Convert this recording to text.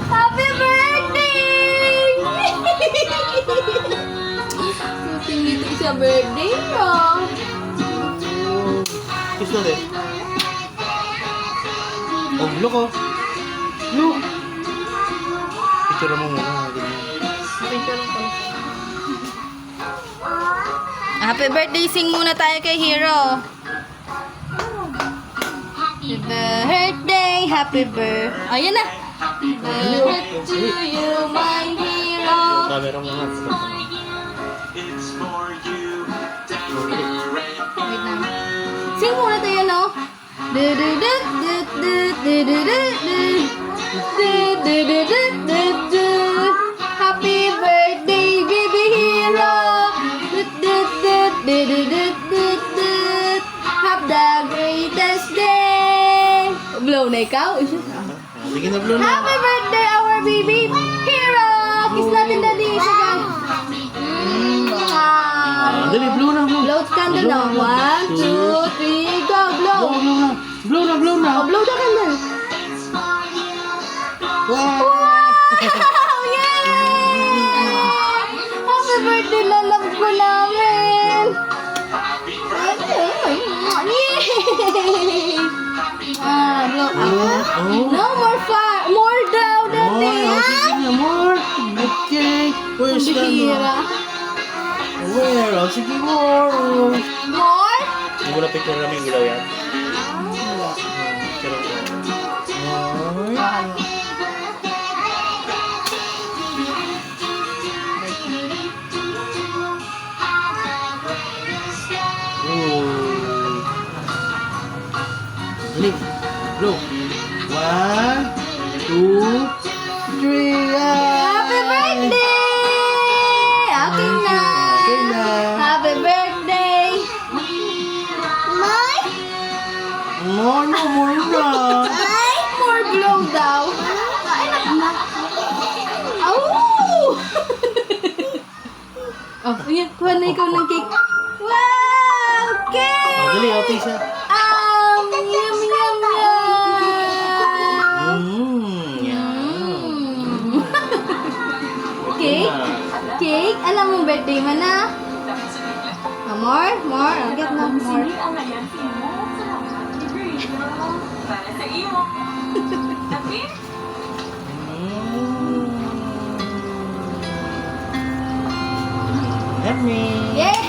Happy birthday! Ngiti sa birthday mo. Kiss ulit. Oh, look oh. Look. Picture mo muna. Happy birthday, sing muna tayo kay Hero. Happy birthday, happy birthday. Ayan na. Happy birthday to you, my hero. Camera mo nga. Wait na. Sing muna tayo, no? Happy birthday, baby hero. Have the greatest day. Blow na ikaw. Sige na, blow na. Happy birthday, our baby hero. Kiss natin daddy. Sige. Dali, blow na, blow. Blow candle na. 1, 2, 3, go. Blow. Blow na. Blow na. Oh, blow the candle. Wow! Wow! Yay! Happy birthday, lalab ko namin. Yay! Blow. Oh. No more fire. More daw, daddy. Sige na, more. Okay. Where's the Bihira. Where? Oh, sige, more. More? Hindi mo na picture namin ilaw yan. Picture mo. More. Dali. Blow. 1, 2, 3. Happy birthday! Okay na. Okay na. Happy birthday. May? More na. Ay, more blow daw. Ay, na. Oh! Oh, yan. Kuha na ikaw ng cake. Wow! Cake! Oh, dali, okay siya. Yum, yum, yum. Yan. Cake? Cake? Alam mo birthday mo na? More? More? I'll get na more. ang alyansi mo sa para sa iyo. Happy? Let me. Yay!